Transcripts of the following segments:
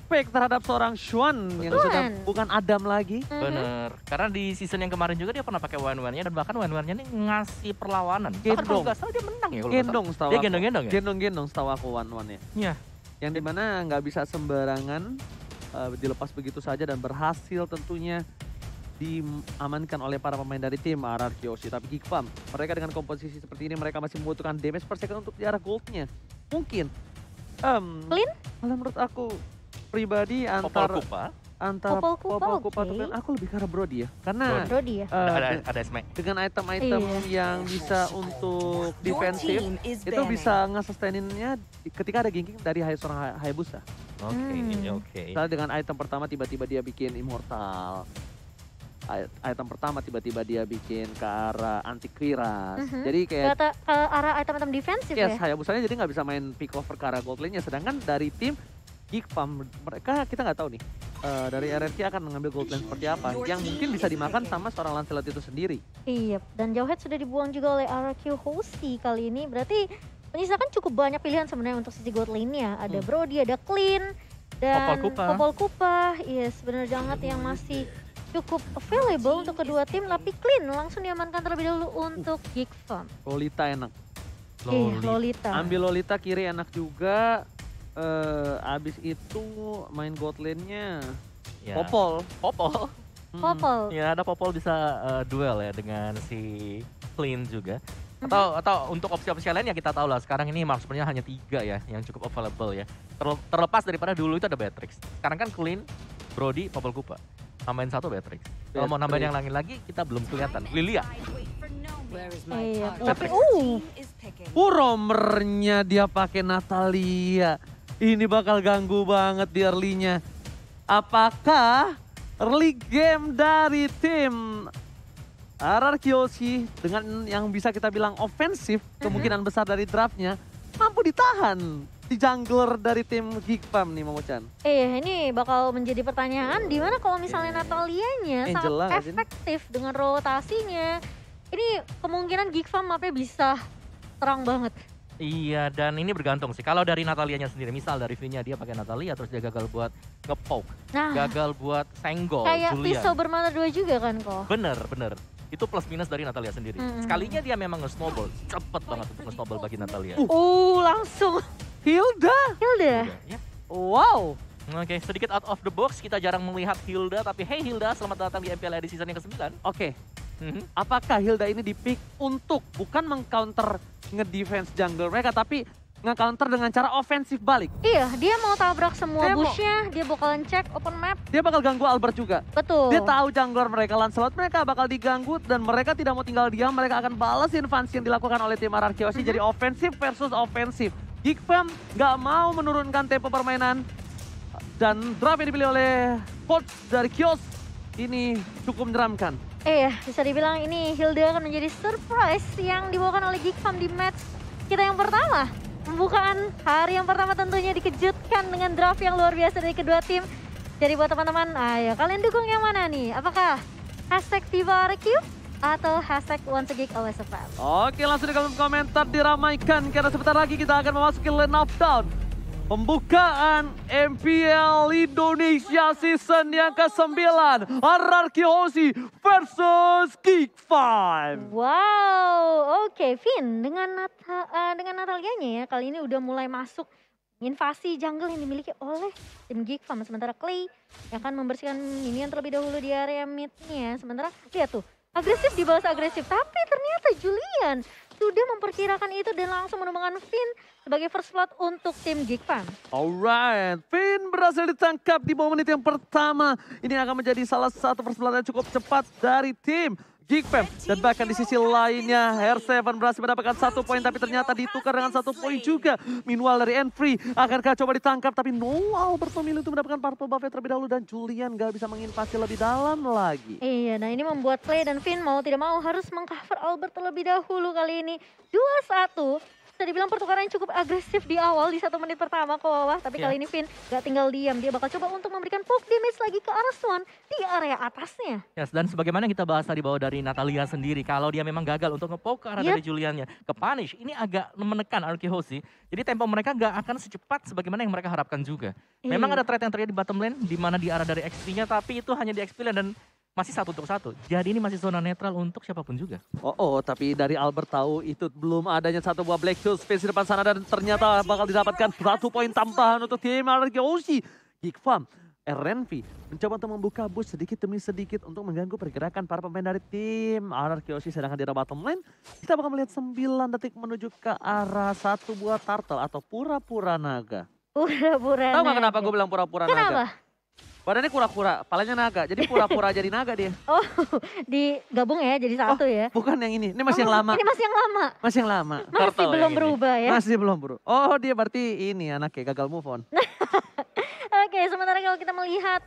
respect terhadap seorang Xuan yang sudah bukan Adam lagi. Bener, karena di season yang kemarin juga dia pernah pakai one-one-nya dan bahkan one-one-nya ini ngasih perlawanan. Bahkan kalau Gendong. nggak salah dia menang ya kalau nggak Gendong salah. setahu Dia aku. gendong-gendong ya? Gendong-gendong setahu aku one-one-nya. Iya. Yang dimana nggak bisa sembarangan dilepas begitu saja dan berhasil tentunya diamankan oleh para pemain dari tim RRQ Oshi. Tapi Geek Farm, mereka dengan komposisi seperti ini mereka masih membutuhkan damage per second untuk diarah goldnya. Mungkin Clean? kalau menurut aku pribadi Popol Kupa. antara Popol Kupa, Kupa atau oke. Clean, aku lebih ke arah Brody ya. Karena Brody ya? Ada smack. dengan item-item yang bisa untuk defensif itu bisa nge-sustaininnya ketika ada ganking dari seorang Hayabusa. Oke. Misalnya dengan item pertama tiba-tiba dia bikin immortal. Item pertama tiba-tiba dia bikin ke arah anti-Quiras. Jadi kayak Ke arah item-item defensif ya? Hayabusanya jadi nggak bisa main pick over ke arah gold lane-nya. Sedangkan dari tim Geek Farm, mereka kita nggak tahu nih dari RRQ akan mengambil gold lane seperti apa. Yang mungkin bisa dimakan sama seorang Lancelot itu sendiri. Iya, dan Jauhead sudah dibuang juga oleh RRQ Hosti kali ini. Berarti menyisakan cukup banyak pilihan sebenarnya untuk sisi gold lane-nya. Ada Brody, ada Clean, dan Popol Kupa. Yes, benar banget yang masih cukup available untuk kedua tim. Tapi Clean langsung diamankan terlebih dahulu untuk Geek Farm. Lolita enak. Lolita. Ambil Lolita kiri enak juga. Abis itu main gold lane-nya Popol. Ya ada Popol bisa duel ya dengan si Clean juga. Atau untuk opsi-opsi lain ya kita tahu lah sekarang ini sebenarnya hanya 3 ya yang cukup available ya. Terlepas daripada dulu itu ada Beatrix. Sekarang kan Clean, Brody, Popol Kupa. Nambahin 1 Beatrix. Kalau mau nambahin yang lain lagi kita belum kelihatan. Lilia. Iya, tapi Romernya dia pakai Natalia. Ini bakal ganggu banget di early-nya. Apakah early game dari tim RRQ Oshi dengan yang bisa kita bilang ofensif, kemungkinan besar dari draftnya, mampu ditahan di jungler dari tim Geek Farm nih Momo-chan? ini bakal menjadi pertanyaan di mana kalau misalnya Natalianya Angela sangat efektif dengan rotasinya. Ini kemungkinan Geek Farm mapnya bisa terang banget. Iya, dan ini bergantung sih. Kalau dari Natalianya sendiri, misal dari V-nya dia pakai Natalia terus dia gagal buat nge-poke, gagal buat senggol Kayak Julian. pisau bermata 2 juga kan kok? Bener. Itu plus minus dari Natalia sendiri. Sekalinya dia memang nge-snowball, cepet banget untuk nge-snowball bagi Natalia. Langsung. Hilda? Ya. Wow. Oke, sedikit out of the box, kita jarang melihat Hilda, tapi hey Hilda, selamat datang di MPL edisi season yang ke-9. Oke. Apakah Hilda ini dipick untuk bukan meng-counter nge-defense jungle mereka, tapi nge-counter dengan cara ofensif balik? Iya, dia mau tabrak semua bush-nya, dia bakalan cek open map. Dia bakal ganggu Albert juga. Betul. Dia tahu jungler mereka, Lancelot mereka bakal diganggu dan mereka tidak mau tinggal diam, mereka akan balas invasi yang dilakukan oleh tim RRQ Oshi. Jadi ofensif versus ofensif. Geek Farm nggak mau menurunkan tempo permainan dan draft yang dipilih oleh coach dari Kios ini cukup menyeramkan. Bisa dibilang ini Hilda akan menjadi surprise yang dibawakan oleh Geek Farm di match kita yang pertama. Pembukaan hari yang pertama tentunya dikejutkan dengan draft yang luar biasa dari kedua tim. Jadi buat teman-teman, ayo kalian dukung yang mana nih? Apakah hashtag #VivaRQ atau hashtag #OnceAGeek_OSFM? Oke, langsung di kolom komentar diramaikan karena sebentar lagi kita akan memasuki lane of down. Pembukaan MPL Indonesia season yang ke-9. RRQ Oshi versus Geek Farm. Wow, oke Vin, dengan Natalianya ya kali ini udah mulai masuk invasi jungle yang dimiliki oleh tim Geek Farm. Sementara Clay yang akan membersihkan minion terlebih dahulu di area mid-nya. Sementara lihat tuh, agresif dibalas agresif, tapi ternyata Julian sudah memperkirakan itu dan langsung menumbangkan Finn sebagai first blood untuk tim Geek Farm. Alright, Finn berhasil ditangkap di bawah menit yang pertama. Ini akan menjadi salah satu first blood yang cukup cepat dari tim Geek Farm. Dan bahkan di sisi lainnya, Hair7 berhasil mendapatkan 1 poin tapi ternyata ditukar dengan 1 poin juga. Meanwhile dari Enfree, akankah coba ditangkap tapi Noah berpemilih untuk mendapatkan purple buff terlebih dahulu dan Julian gak bisa menginvasi lebih dalam lagi. Iya, nah ini membuat Clay dan Finn mau tidak mau harus mengcover Albert terlebih dahulu kali ini. 2-1 bisa dibilang pertukaran yang cukup agresif di awal di 1 menit pertama ke bawah. Tapi kali ini Finn gak tinggal diam. Dia bakal coba untuk memberikan poke damage lagi ke arah Swan di area atasnya. Yes, dan sebagaimana kita bahas tadi bahwa dari Natalia sendiri, kalau dia memang gagal untuk nge-poke ke arah dari Juliannya ke punish, ini agak menekan Arkehosi. Jadi tempo mereka gak akan secepat sebagaimana yang mereka harapkan juga. Memang ada threat yang terjadi di bottom lane, di mana di arah dari XP-nya, tapi itu hanya di XP lane dan masih 1 untuk 1. Jadi ini masih zona netral untuk siapapun juga. Tapi dari Albert tahu itu belum adanya satu buah Black Shoes Face di depan sana dan ternyata bakal didapatkan 1 poin tambahan untuk tim Arkehosi. Gigfam, RNV mencoba untuk membuka boost sedikit demi sedikit untuk mengganggu pergerakan para pemain dari tim Arkehosi. Sedangkan di arah bottom lane, kita bakal melihat 9 detik menuju ke arah 1 buah turtle atau pura-pura naga. Pura-pura Tahu naga. nggak kenapa gue bilang pura-pura naga? Kenapa? Badannya kura-kura, palanya naga. Jadi pura-pura jadi naga dia. Oh, digabung ya jadi satu ya. Bukan yang ini masih yang lama. Ini masih yang lama. Masih yang lama. Masih Turtle belum yang ini. berubah ya. Masih belum bro. Oh dia berarti ini anaknya gagal move on. Oke, sementara kalau kita melihat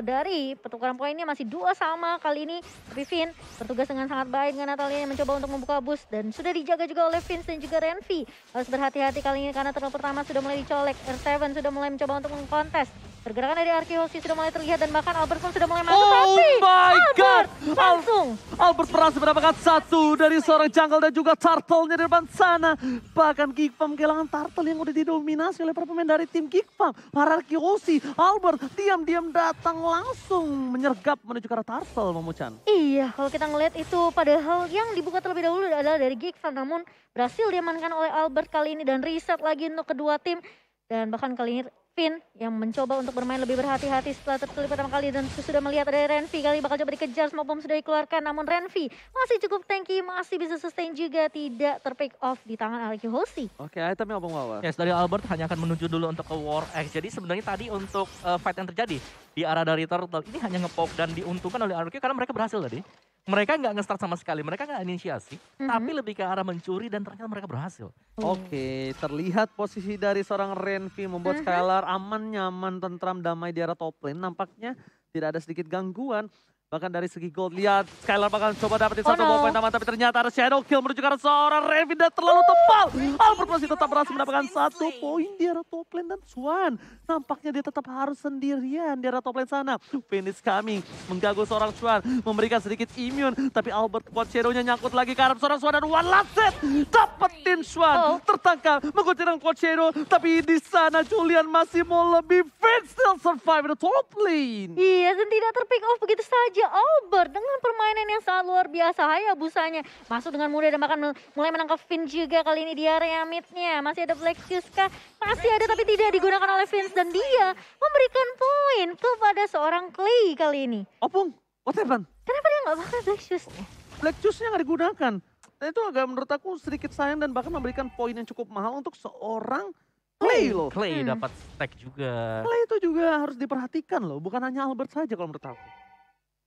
dari pertukaran poinnya masih 2 sama kali ini. Tapi Finn bertugas dengan sangat baik dengan Natalia yang mencoba untuk membuka boost. Dan sudah dijaga juga oleh Vince dan juga Renvi. Harus berhati-hati kali ini karena turtle pertama sudah mulai dicolek. R7 sudah mulai mencoba untuk mengkontes. Pergerakan dari Arkehosi sudah mulai terlihat dan bahkan Albert pun sudah mulai masuk. Oh Tapi my god. langsung. Albert berhasil mendapatkan 1 dari seorang jungle dan juga turtle-nya di depan sana. Bahkan Gigfam kehilangan turtle yang udah didominasi oleh para pemain dari tim Gigfam. Arkehosi, Albert diam-diam datang langsung menyergap menuju ke arah turtle, Momo-chan. Iya, kalau kita ngelihat itu padahal yang dibuka terlebih dahulu adalah dari Gigfam. Namun berhasil diamankan oleh Albert kali ini dan reset lagi untuk kedua tim. Dan bahkan kali ini Finn yang mencoba untuk bermain lebih berhati-hati setelah tertulis pertama kali dan sudah melihat ada Renvi kali bakal coba dikejar, smoke bomb sudah dikeluarkan namun Renvi masih cukup tanky, masih bisa sustain juga, tidak terpick off di tangan Arkehosi. Oke, itemnya apa Wawa? Yes, dari Albert hanya akan menuju dulu untuk ke War X. Jadi sebenarnya tadi untuk fight yang terjadi di arah dari Turtle ini hanya nge-poke dan diuntungkan oleh Arke karena mereka berhasil tadi. Mereka nggak nge-start sama sekali, mereka nggak inisiasi, tapi lebih ke arah mencuri dan ternyata mereka berhasil. Oke, terlihat posisi dari seorang Renvi membuat Skylar aman, nyaman, tentram, damai di arah top lane. Nampaknya tidak ada sedikit gangguan. Bahkan dari segi gold, lihat Skylar bakal coba dapetin satu buah poin tambahan, tapi ternyata ada shadow kill menuju ke arah seorang Renvi dan terlalu tebal. Albert masih tetap berhasil mendapatkan 1 poin di arah top lane dan Swan. Nampaknya dia tetap harus sendirian di arah top lane sana. Finish coming, mengganggu seorang Swan, memberikan sedikit immune. Tapi Albert buat shadow-nya nyangkut lagi ke arah seorang Swan dan one last set. Dapetin Swan, tertangkap, menggunakan quad shadow. Tapi di sana Julian masih mau lebih fit, still survive the top lane. Iya, dan tidak terpick off begitu saja. Albert dengan permainan yang sangat luar biasa, Hayabusanya masuk dengan mudah dan bahkan mulai menangkap Finn juga kali ini di area midnya. Masih ada Black Shoes kah? Masih ada tapi tidak digunakan oleh Vince dan dia memberikan poin kepada seorang Clay kali ini. Opung, what happened? Kenapa dia nggak pakai Black Shoes-nya? Black Juice-nya nggak digunakan. Dan itu agak menurut aku sedikit sayang dan bahkan memberikan poin yang cukup mahal untuk seorang Clay loh. Clay dapat stack juga. Clay itu juga harus diperhatikan loh, bukan hanya Albert saja kalau menurut aku.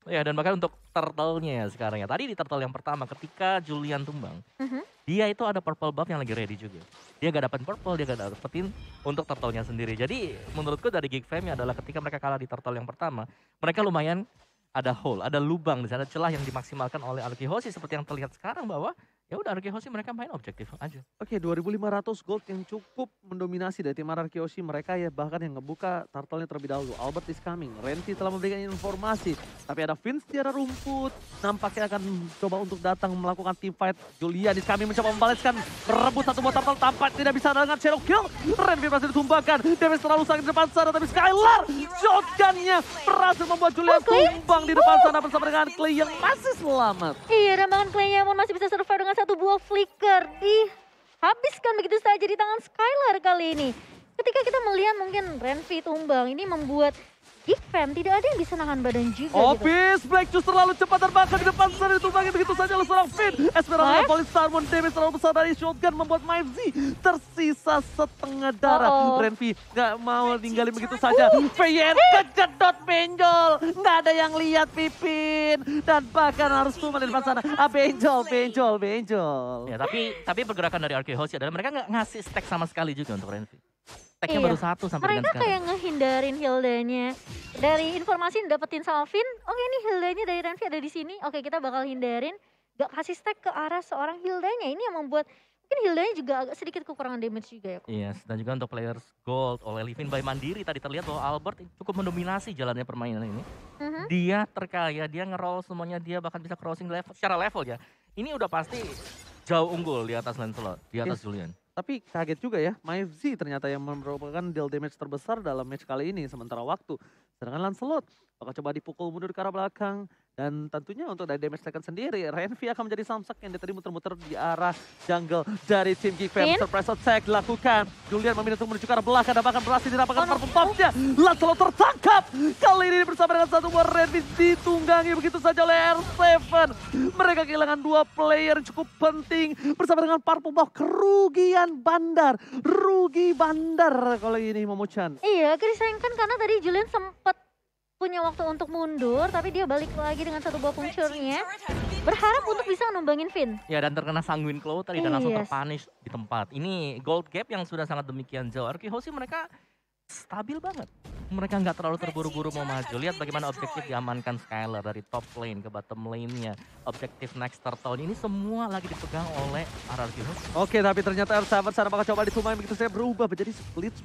Ya, dan bahkan untuk turtle-nya ya sekarang ya. Tadi di turtle yang pertama ketika Julian tumbang, dia itu ada purple buff yang lagi ready juga. Dia gak dapetin purple, dia gak dapetin untuk turtle-nya sendiri. Jadi menurutku dari Gigfam adalah ketika mereka kalah di turtle yang pertama, mereka lumayan ada hole, ada lubang di sana, celah yang dimaksimalkan oleh Arkehosi seperti yang terlihat sekarang bahwa ya udah Arkehosi mereka main objektif aja. Oke, 2.500 gold yang cukup mendominasi dari tim Arkehosi. Mereka ya bahkan yang ngebuka turtle-nya terlebih dahulu. Albert is coming. Renvi telah memberikan informasi. Tapi ada Vince di arah rumput. Nampaknya akan coba untuk datang melakukan team fight. Julian is coming mencoba membalaskan. Merebut satu buah turtle. Tampak tidak bisa dengan shadow kill. Renvi berhasil ditumbangkan. Damage terlalu sakit di depan sana. Tapi Skylar shotgun-nya berhasil membuat Julian tumbang di depan sana bersama dengan Clay yang masih selamat. Iya, dan bahkan Clay-nya pun masih bisa survive dengan 1 buah flicker. Dihabiskan begitu saja di tangan Skylar kali ini. Ketika kita melihat mungkin Renvi tumbang, ini membuat Gigfam tidak ada yang bisa nahan badan juga gitu. Obis, Black Juice terlalu cepat terbakar di depan sana, ditumbangin begitu saja oleh seorang Finn. Esmeralda Polystarmon, damage terlalu besar dari shotgun membuat Mivzy tersisa setengah darah. Renvi gak mau ninggalin begitu saja. VN kejedot benjol, gak ada yang lihat Pipin. Dan bahkan harus tumbang di depan sana. Benjol. Ya, tapi pergerakan dari Arkehosi adalah mereka nggak ngasih stack sama sekali juga untuk Renvi. Stacknya baru 1 sampai dengan mereka sekarang. kayak ngehindarin Hildanya. Dari informasi yang dapetin sama Finn, oke ini Hildanya dari Renvi ada di sini. Oke, kita bakal hindarin, gak kasih stack ke arah seorang Hildanya. Ini yang membuat Mungkin Hildanya juga agak sedikit kekurangan damage juga ya. Yes, dan juga untuk players gold oleh Livin by Mandiri tadi terlihat bahwa Albert cukup mendominasi jalannya permainan ini. Mhm. Dia terkaya, dia nge-roll semuanya, dia bahkan bisa crossing level secara level ya. Ini udah pasti jauh unggul di atas Lancelot, di atas Julian. Tapi kaget juga ya, MyFZ ternyata yang merupakan deal damage terbesar dalam match kali ini sementara waktu. Sedangkan Lancelot bakal coba dipukul mundur ke arah belakang. Dan tentunya untuk dari damage taken sendiri, Renvi akan menjadi samsak yang tadi muter-muter di arah jungle dari tim Geek Fam. Pin. Surprise attack dilakukan. Julian memilih untuk menuju ke arah belakang dan bahkan berhasil didapatkan Oh, no. purple pumpnya. Lancelot tertangkap. Kali ini bersama dengan satu buah Renvi ditunggangi begitu saja oleh R7. Mereka kehilangan 2 player yang cukup penting bersama dengan purple buff. Kerugian bandar. Rugi bandar kali ini Momochan. Iya, agak disayangkan karena tadi Julian sempat punya waktu untuk mundur, tapi dia balik lagi dengan satu buah puncurnya. Berharap untuk bisa numbangin Finn. Ya dan terkena Sanguine Claw tadi dan langsung Yes. terpunish di tempat. Ini gold gap yang sudah sangat demikian jauh. Arkihosi mereka stabil banget. Mereka nggak terlalu terburu-buru mau maju. Lihat bagaimana objektif diamankan Skylar dari top lane ke bottom lane-nya. Objektif next turtle ini semua lagi dipegang oleh Arkihosi. Oke, tapi ternyata R7 sana bakal coba ditunggangi begitu saya berubah menjadi split.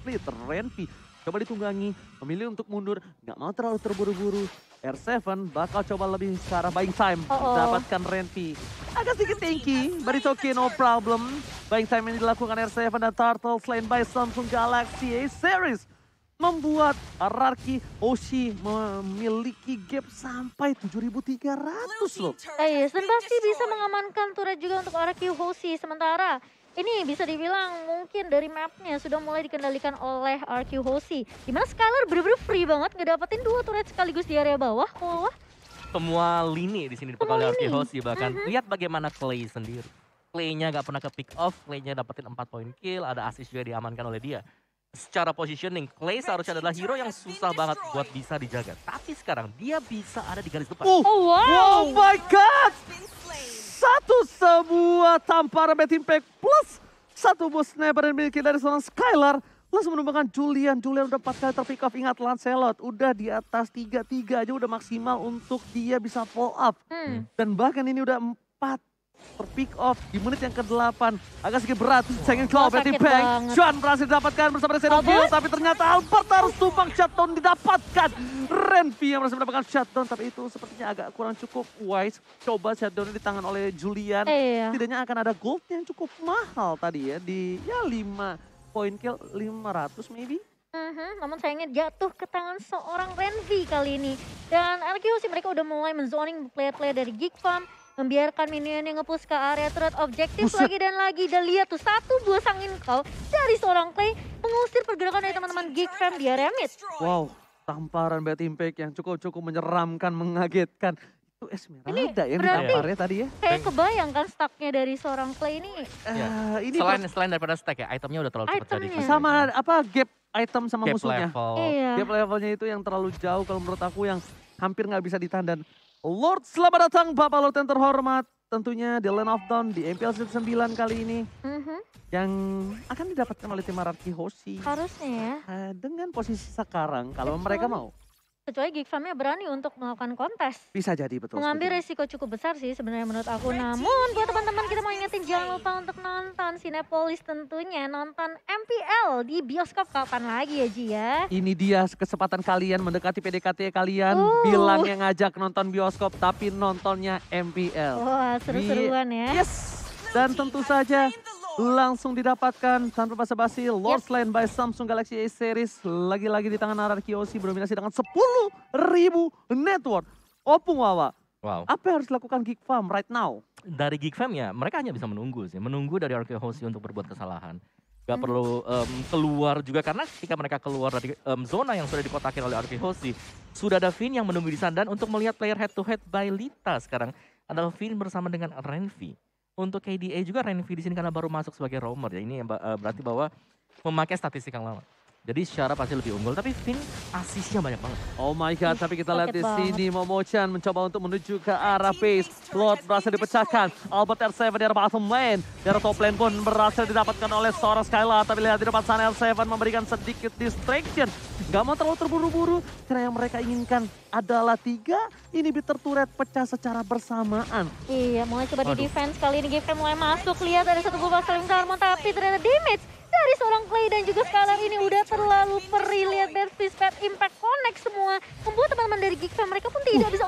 Renvi coba ditunggangi, memilih untuk mundur, nggak mau terlalu terburu-buru. R7 bakal coba lebih ke arah buying time, dapatkan Renvi. Agak sedikit tanky, but it's okay, no problem. Buying time ini dilakukan R7 dan Turtle slain by Samsung Galaxy A-Series. Membuat Ararki Hoshi memiliki gap sampai 7.300 loh. Yes, dan pasti bisa mengamankan turret juga untuk Arkihosi. Sementara ini bisa dibilang mungkin dari mapnya sudah mulai dikendalikan oleh Arkihosi. Dimana Skylar bener-bener free banget ngedapetin 2 turret sekaligus di area bawah. Semua lini di sini dipegang oleh Semua lini. Arkihosi. Bahkan lihat bagaimana Clay sendiri. Clay-nya nggak pernah ke pick off, Clay-nya dapetin 4 poin kill, ada assist juga diamankan oleh dia. Secara positioning, Clay seharusnya adalah hero yang susah banget buat bisa dijaga. Tapi sekarang dia bisa ada di garis depan. Oh wow. Oh my god! Satu sebuah tamparan Bad Impact plus satu buah sniper yang dimiliki dari seorang Skylar. Langsung menumbangkan Julian. Julian udah 4 kali terpick off. Ingat Lancelot udah di atas 3-3 aja udah maksimal untuk dia bisa follow up. Dan bahkan ini udah 4 terpick off di menit yang ke-8. Agak sedikit berat. Second claw Bad sakit Impact. banget. Juan berhasil didapatkan bersama dengan Shadow Kill. Tapi ternyata Albert harus tumpang shutdown didapatkan. Renvi yang berhasil mendapatkan shutdown. Tapi itu sepertinya agak kurang cukup wise. Coba shutdown di tangan oleh Julian. Iya. Setidaknya akan ada gold yang cukup mahal tadi ya. Di ya 5 point kill 500 maybe. Namun sayangnya jatuh ke tangan seorang Renvi kali ini. Dan Arkihosi mereka udah mulai menzoning player-player dari Geek Farm. Membiarkan minion yang nge-push ke area turret objektif Buset. lagi dan lagi. Dan lihat tuh satu buah Sanguine Claw dari seorang Clay mengusir pergerakan dari teman-teman Geek Farm di area mid. Wow, tamparan Bad Impact yang cukup menyeramkan, mengagetkan. Itu Esmeralda yang berarti- ditamparnya tadi ya. Kayak kebayang kan stucknya dari seorang Clay ini. Ini Selain daripada stack ya, itemnya udah terlalu cepat jadi. Itemnya. sama apa gap item sama Gap musuhnya. level. Iya. Gap levelnya itu yang terlalu jauh kalau menurut aku yang hampir nggak bisa ditahan. Dan Lord selamat datang Bapak Lord yang terhormat. Tentunya di Land of Dawn di MPL Season 9 kali ini. Yang akan didapatkan oleh tim Arkihosi. Harusnya ya. Dengan posisi sekarang kalau mereka mau. Kecuali Geek Farm-nya berani untuk melakukan kontes. Bisa jadi betul. Mengambil setuju. resiko cukup besar sih sebenarnya menurut aku. Namun buat teman-teman kita mau ingetin jangan lupa untuk nonton Cinepolis tentunya. Nonton MPL di bioskop kapan lagi ya Ji ya. Ini dia kesempatan kalian mendekati PDKT kalian. Bilang yang ngajak nonton bioskop tapi nontonnya MPL. Wah seru-seruan ya. Yes. Dan tentu saja langsung didapatkan tanpa basa-basi Lord Slain by Samsung Galaxy A Series. Lagi-lagi di tangan Arkihosi berdominasi dengan 10.000 network. Opung Wawa, Wow. apa yang harus dilakukan Geek Farm right now? Dari Geek Fam ya, mereka hanya bisa menunggu sih. Menunggu dari Arkihosi untuk berbuat kesalahan. Gak perlu keluar juga karena ketika mereka keluar dari zona yang sudah dikotakin oleh Arkihosi, sudah ada Finn yang menunggu di sana. Dan untuk melihat player head to head by Lita sekarang adalah Finn bersama dengan Renvi. Untuk KDA juga Renvi di sini karena baru masuk sebagai roamer ya. Ini berarti bahwa memakai statistik yang lama. Jadi secara pasti lebih unggul, tapi Finn asisnya banyak banget. Oh my god, tapi kita lihat di Kaget sini Momochan mencoba untuk menuju ke arah base. Lord berhasil dipecahkan. Albert R7 dari bottom lane. Dari top lane pun berhasil didapatkan oleh seorang Skylar. Tapi lihat di depan sana R7 memberikan sedikit distraction. Gak mau terlalu terburu-buru karena yang mereka inginkan adalah 3 inhibitor turret pecah secara bersamaan. Iya, mulai coba di defense kali ini GFM mulai masuk. Lihat ada satu gubah saling sarmon, tapi ternyata damage dari seorang Clay dan juga Skylar ini udah terlalu perih. Lihat Bervis, Pet, Impact, Connect semua. Membuat teman-teman dari Geekfam mereka pun tidak bisa.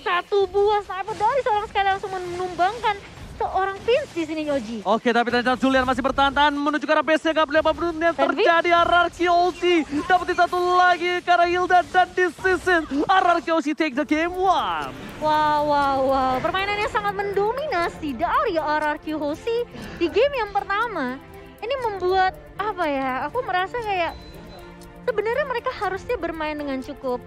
Satu buah sniper dari seorang Skylar langsung menumbangkan seorang Vince di sini, Yoji. Oke, tapi ternyata Julian masih bertahan menuju ke arah base-nya. Gak boleh apa yang terjadi. Ararki Ulti dapetin satu lagi ke arah Hilda dan di season Ararki Ulti take the game 1. Wow. Permainannya sangat mendominasi dari RRQ Hoshi di game yang pertama. Ini membuat apa ya? Aku merasa kayak sebenarnya mereka harusnya bermain dengan cukup